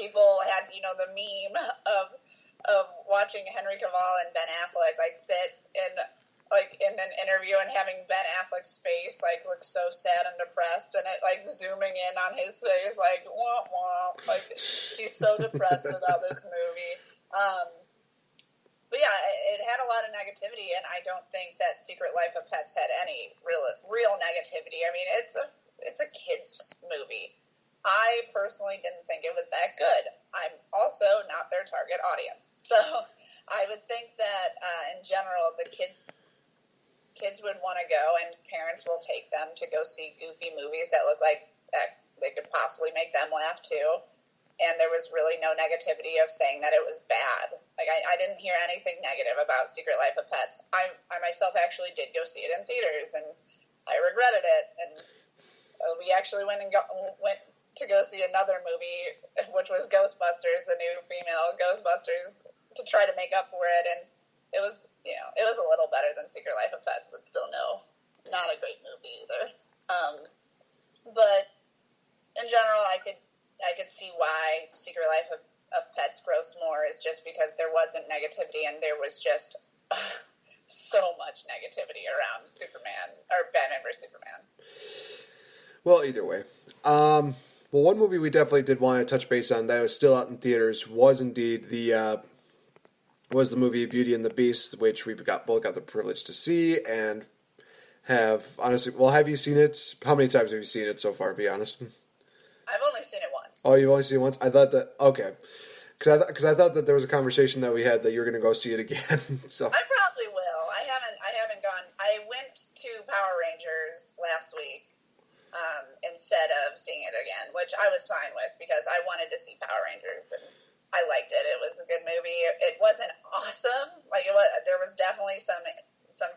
people had, the meme of watching Henry Cavill and Ben Affleck, sit in an interview and having Ben Affleck's face, look so sad and depressed, and it, zooming in on his face, womp womp, he's so depressed about this movie. But yeah, it had a lot of negativity, and I don't think that Secret Life of Pets had any real negativity. I mean, it's a kids movie. I personally didn't think it was that good. I'm also not their target audience, so I would think that in general, the kids would want to go, and parents will take them to go see goofy movies that look like that they could possibly make them laugh too. And there was really no negativity of saying that it was bad. I didn't hear anything negative about Secret Life of Pets. I myself actually did go see it in theaters, and I regretted it. And we actually went to go see another movie, which was Ghostbusters, the new female Ghostbusters, to try to make up for it. And it was a little better than Secret Life of Pets, but still not a great movie either. But in general, I could see why Secret Life of Pets grossed more, is just because there wasn't negativity, and there was just so much negativity around Superman, or Batman vs. Superman. Well, either way. Well, one movie we definitely did want to touch base on that was still out in theaters was indeed the movie Beauty and the Beast, which we both got the privilege to see, and have you seen it? How many times have you seen it so far, be honest? I've only seen it once. Oh, you've only seen it once? I thought that, okay. Because I thought that there was a conversation that we had that you were going to go see it again. So I probably will. I haven't gone. I went to Power Rangers last week instead of seeing it again, which I was fine with because I wanted to see Power Rangers and I liked it. It was a good movie. It wasn't awesome. There was definitely some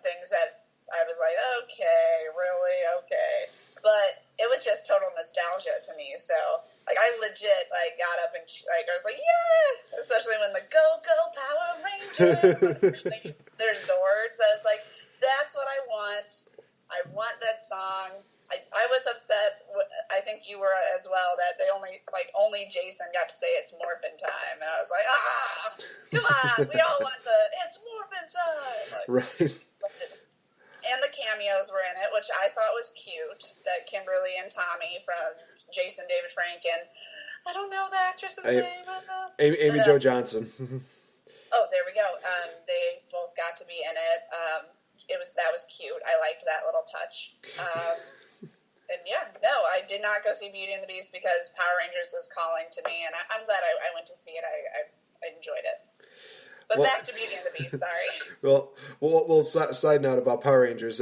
things that I was like, okay, really, okay. But it was just total nostalgia to me. So, I legit, got up and, I was like, yeah! Especially when the Go Power Rangers, their Zords. I was like, that's what I want. I want that song. I was upset, I think you were as well, that they only Jason got to say it's morphin' time. And I was like, come on, we all want it's morphin' time. Right. And the cameos were in it, which I thought was cute, that Kimberly and Tommy from Jason David Franken. I don't know the actress's name. Amy Jo Johnson. Oh, there we go. They both got to be in it. That was cute. I liked that little touch. And yeah, no, I did not go see Beauty and the Beast because Power Rangers was calling to me, and I'm glad I went to see it. I enjoyed it. But back to Beauty and the Beast, sorry. Well, side note about Power Rangers,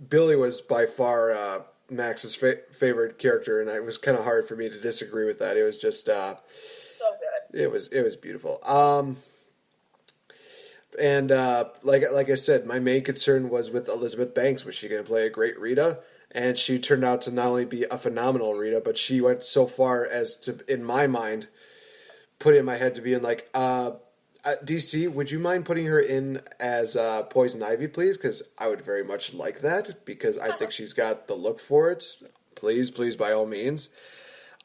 Billy was by far Max's favorite character, and it was kind of hard for me to disagree with that. It was just so good. It was beautiful. And like I said, my main concern was with Elizabeth Banks. Was she going to play a great Rita? And she turned out to not only be a phenomenal Rita, but she went so far as to, in my mind, put it in my head to being like, DC, would you mind putting her in as Poison Ivy, please? Because I would very much like that, because I think she's got the look for it. Please, by all means.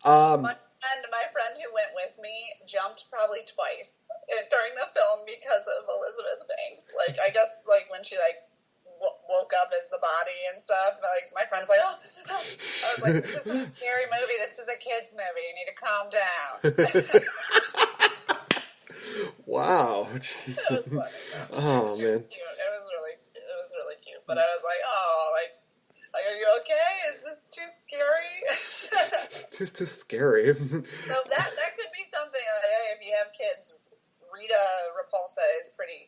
My friend who went with me jumped probably twice during the film because of Elizabeth Banks. I guess when she woke up as the body and stuff. My friend's like, oh. I was like, this is a scary movie. This is a kid's movie. You need to calm down. Wow. It was funny. Oh, man. Cute. It was really cute. But I was like, oh, are you okay? Is this too scary? It's too scary. So that could be something. If you have kids, Rita Repulsa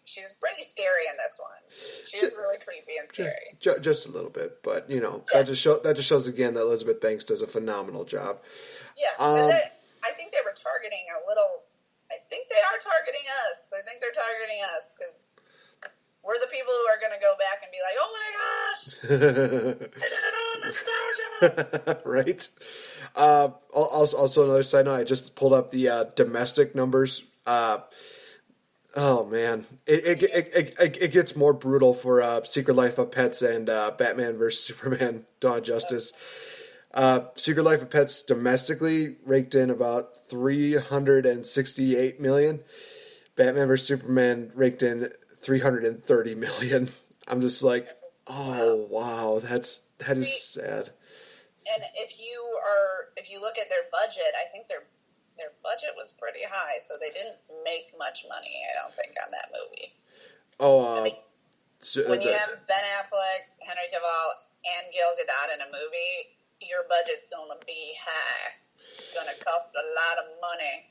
she's pretty scary in this one. She is really creepy and scary. Just a little bit, but that just shows again that Elizabeth Banks does a phenomenal job. Yeah, I think they were targeting a little. I think they are targeting us. I think they're targeting us because we're the people who are going to go back and be like, oh my gosh, nostalgia. Right. Also, another side note, I just pulled up the domestic numbers. Oh man, it gets more brutal for Secret Life of Pets and Batman vs Superman: Dawn of Justice. Secret Life of Pets domestically raked in about $368 million. Batman vs Superman raked in $330 million. I'm just like, oh wow, that is sad. And if you look at their budget, I think their budget was pretty high, so they didn't make much money, I don't think, on that movie. When you have Ben Affleck, Henry Cavill, and Gil Gadot in a movie, your budget's gonna be high. It's gonna cost a lot of money.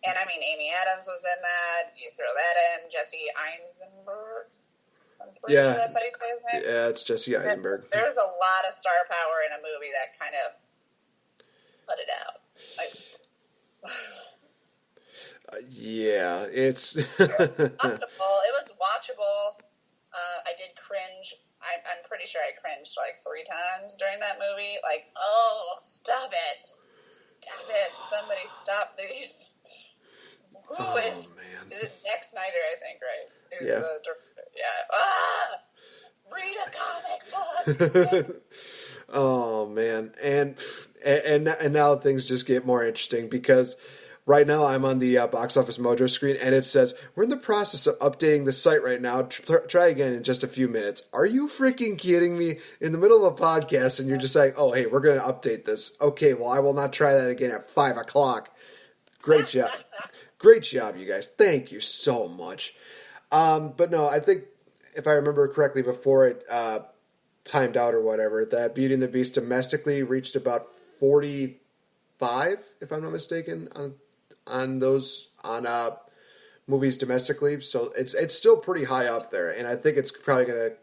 And I mean, Amy Adams was in that. You throw that in, Jesse Eisenberg. I'm pretty sure that's how you say his name. Yeah, it's Jesse Eisenberg. There's a lot of star power in a movie that kind of put it out. Yeah, it's watchable. It was watchable. I did cringe. I'm pretty sure I cringed like 3 times during that movie. Like, oh, stop it. Stop it. Somebody stop these. Is it Zack Snyder, I think, right? Who's yeah. The director. Yeah. Read a comic book. Oh, man. And now things just get more interesting because right now I'm on the Box Office Mojo screen and it says, we're in the process of updating the site right now. Try again in just a few minutes. Are you freaking kidding me? In the middle of a podcast and you're just like, oh, hey, we're going to update this. Okay, well, I will not try that again at 5 o'clock. Great job. Great job, you guys. Thank you so much. But no, I think if I remember correctly before it timed out or whatever, that Beauty and the Beast domestically reached about 45, if I'm not mistaken, on movies domestically. So it's still pretty high up there, and I think it's probably going to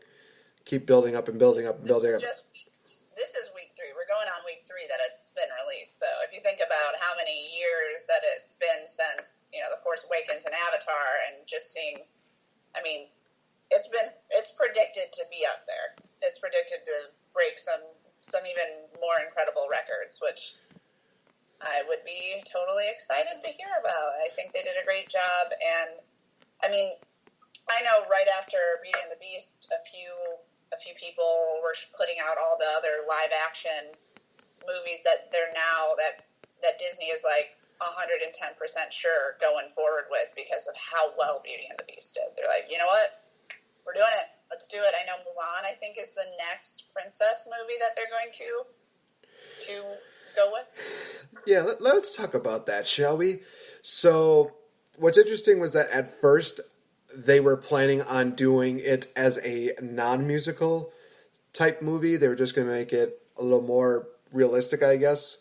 keep building up and building up and building up. This is week 3. We're going on week 3 that it's been released. So if you think about how many years that it's been since, The Force Awakens and Avatar, and just seeing, I mean, it's predicted to be up there. It's predicted to break some even more incredible records, which I would be totally excited to hear about. I think they did a great job, and I mean, I know right after Beauty and the Beast, a few people were putting out all the other live action movies that that Disney is like 110% sure going forward with because of how well Beauty and the Beast did. They're like, you know what? We're doing it. Let's do it. I know Mulan, I think, is the next princess movie that they're going to go with. Yeah, let's talk about that, shall we? So, what's interesting was that at first they were planning on doing it as a non-musical type movie. They were just going to make it a little more realistic, I guess.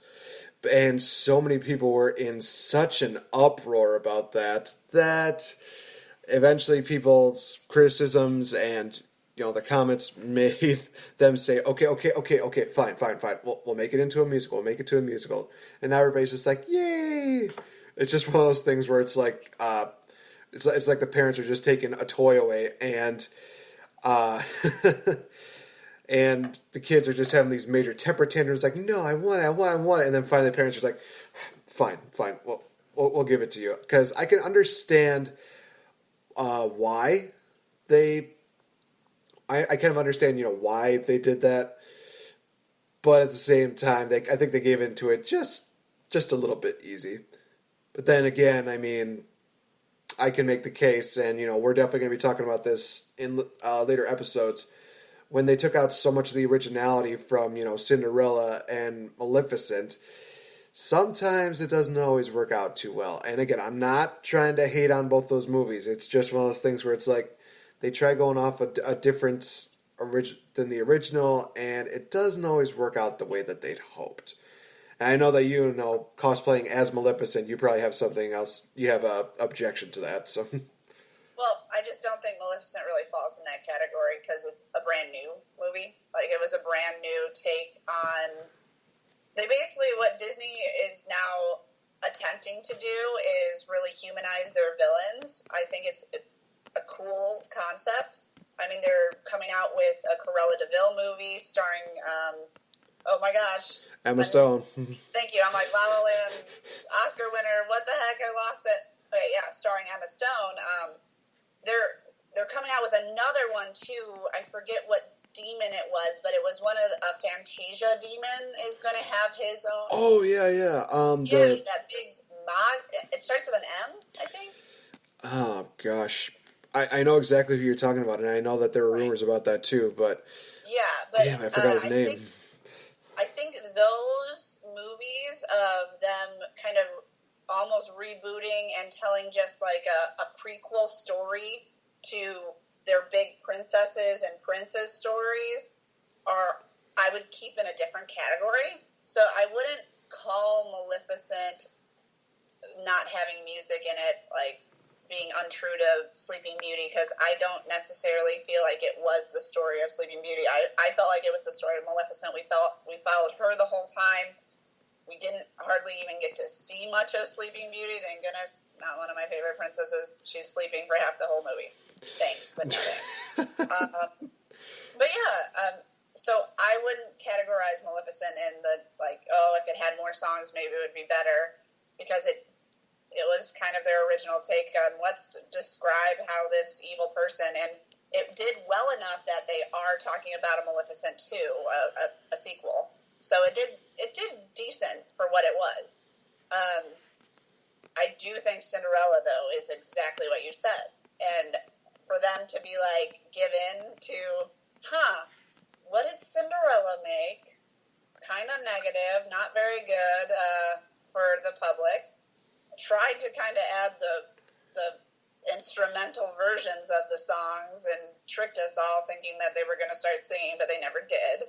And so many people were in such an uproar about that eventually people's criticisms and the comments made them say, okay, fine. We'll make it into a musical. And now everybody's just like, yay! It's just one of those things where it's like, it's like the parents are just taking a toy away, and and the kids are just having these major temper tantrums, like, no, I want it, and then finally the parents are like, fine, we'll give it to you, because I can understand why I kind of understand, why they did that, but at the same time, I think they gave into it just a little bit easy. But then again, I mean, I can make the case, and we're definitely going to be talking about this in later episodes, when they took out so much of the originality from Cinderella and Maleficent. Sometimes it doesn't always work out too well. And again, I'm not trying to hate on both those movies. It's just one of those things where it's like they try going off a different than the original, and it doesn't always work out the way that they'd hoped. And I know that cosplaying as Maleficent, you probably have something else. You have a objection to that, so. Well, I just don't think Maleficent really falls in that category because it's a brand new movie. Like, it was a brand new take on. They basically, what Disney is now attempting to do is really humanize their villains. I think it's a cool concept. I mean, they're coming out with a Cruella de Vil movie starring, oh my gosh. Emma Stone. Thank you. I'm like, La La Land, Oscar winner, what the heck, I lost it. Okay, yeah, starring Emma Stone. They're coming out with another one, too. I forget what demon it was, but it was one of a Fantasia demon is going to have his own. Oh, yeah. That big mod. It starts with an M, I think. Oh, gosh. I know exactly who you're talking about, and I know that there were rumors about that, too, but... Yeah, but... Damn, I forgot his name. I think those movies of them kind of almost rebooting and telling just like a prequel story to their big princesses and princes stories I would keep in a different category. So I wouldn't call Maleficent not having music in it like being untrue to Sleeping Beauty, because I don't necessarily feel like it was the story of Sleeping Beauty. I felt like it was the story of Maleficent. We followed her the whole time. We didn't hardly even get to see much of Sleeping Beauty. Thank goodness, not one of my favorite princesses. She's sleeping for half the whole movie. Thanks, but no thanks. So I wouldn't categorize Maleficent in the, like, oh, if it had more songs, maybe it would be better, because it was kind of their original take on let's describe how this evil person, and it did well enough that they are talking about a Maleficent 2, a sequel. So it did decent for what it was. I do think Cinderella, though, is exactly what you said. And for them to be like, give in to, what did Cinderella make? Kind of negative, not very good for the public. Tried to kind of add the instrumental versions of the songs and tricked us all thinking that they were going to start singing, but they never did.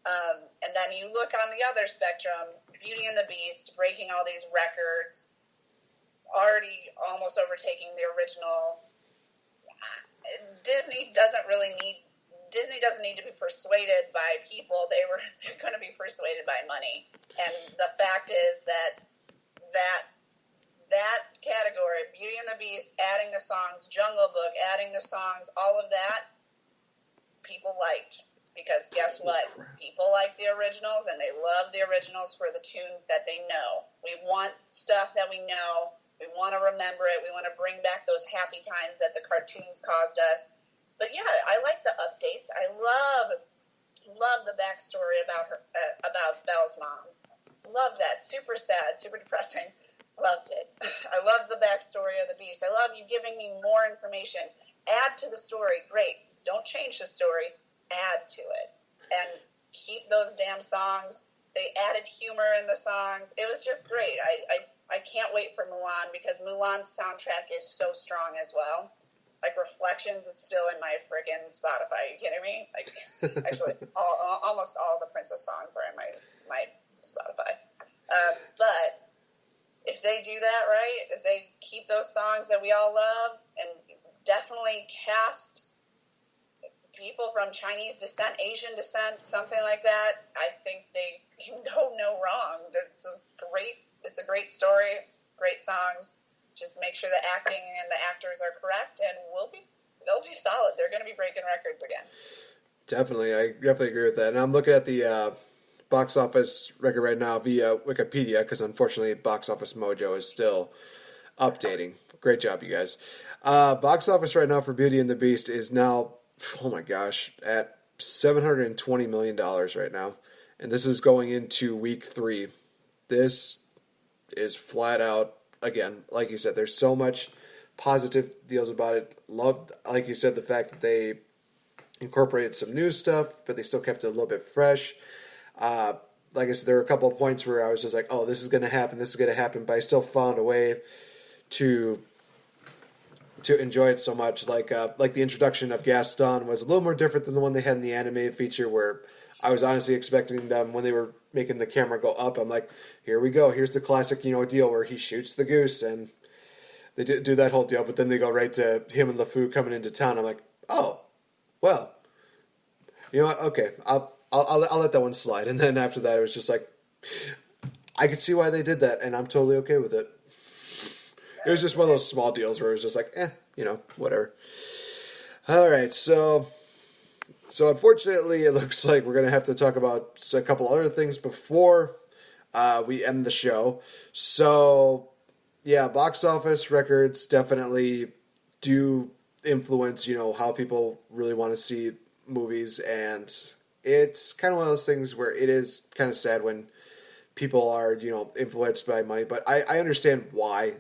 And then you look on the other spectrum, Beauty and the Beast, breaking all these records, already almost overtaking the original. Disney doesn't need to be persuaded by people. They're going to be persuaded by money. And the fact is that category, Beauty and the Beast, adding the songs, Jungle Book, adding the songs, all of that, people liked. Because guess what? People like the originals, and they love the originals for the tunes that they know. We want stuff that we know. We want to remember it. We want to bring back those happy times that the cartoons caused us. But yeah, I like the updates. I love the backstory about Belle's mom. Love that. Super sad, super depressing. Loved it. I love the backstory of the Beast. I love you giving me more information. Add to the story. Great. Don't change the story. Add to it. And keep those damn songs. They added humor in the songs. It was just great. I can't wait for Mulan, because Mulan's soundtrack is so strong as well. Like, Reflections is still in my friggin' Spotify. Are you kidding me? Like, actually, almost all the Princess songs are in my Spotify. But if they do that right, if they keep those songs that we all love, and definitely cast people from Chinese descent, Asian descent, something like that, I think they can go no wrong. It's a great story, great songs. Just make sure the acting and the actors are correct, and they'll be solid. They're going to be breaking records again. Definitely. I definitely agree with that. And I'm looking at the box office record right now via Wikipedia, because unfortunately Box Office Mojo is still updating. Great job, you guys. Box office right now for Beauty and the Beast is now, oh my gosh, at $720 million right now. And this is going into week 3. This is flat out, again, like you said, there's so much positive deals about it. Loved, like you said, the fact that they incorporated some new stuff, but they still kept it a little bit fresh. Like I said, there were a couple of points where I was just like, oh, this is going to happen, but I still found a way to enjoy it so much. Like the introduction of Gaston was a little more different than the one they had in the animated feature, where I was honestly expecting them, when they were making the camera go up, I'm like, here we go, here's the classic, deal where he shoots the goose, and they do that whole deal, but then they go right to him and LeFou coming into town. I'm like, oh, well, you know what, okay, I'll let that one slide. And then after that, it was just like, I could see why they did that, and I'm totally okay with it. It was just one of those small deals where it was just like, whatever. All right, so unfortunately, it looks like we're going to have to talk about a couple other things before we end the show. So, yeah, box office records definitely do influence, how people really want to see movies, and it's kind of one of those things where it is kind of sad when people are, influenced by money, but I understand why.